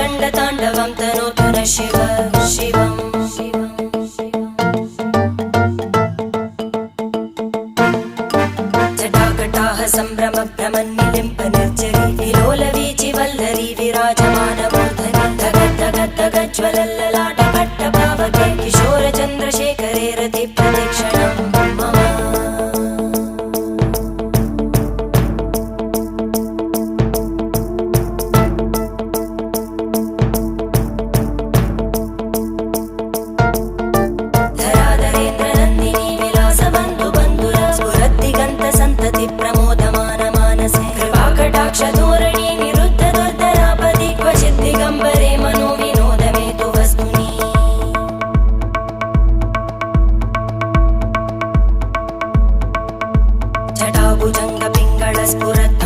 रङ्गताण्डवं तनोतु न शिव शिवम् जटाकटाः सम्भ्रमभ्रमन्निलिम्प निर्जरी विलोलवीचि वल्लरी विराजमानमूर्धनि धगज्ज्वलल्ललाटपट्टपावके किशोरचन्द्रशेखरे रतिप्रतिक्षणं मम धराधरेन्द्रनन्दिनी विलासबन्धुबन्धुर स्फुरद्दिगन्तसन्तति प्रमोदमान मानसे कृपाकटाक्षधोरणी निरुद्ध दुर्धरापदि क्वचित् दिगम्बरे मनो विनोदमेतु वस्तुनि जटाभुजङ्ग पिङ्गळ स्फुरद्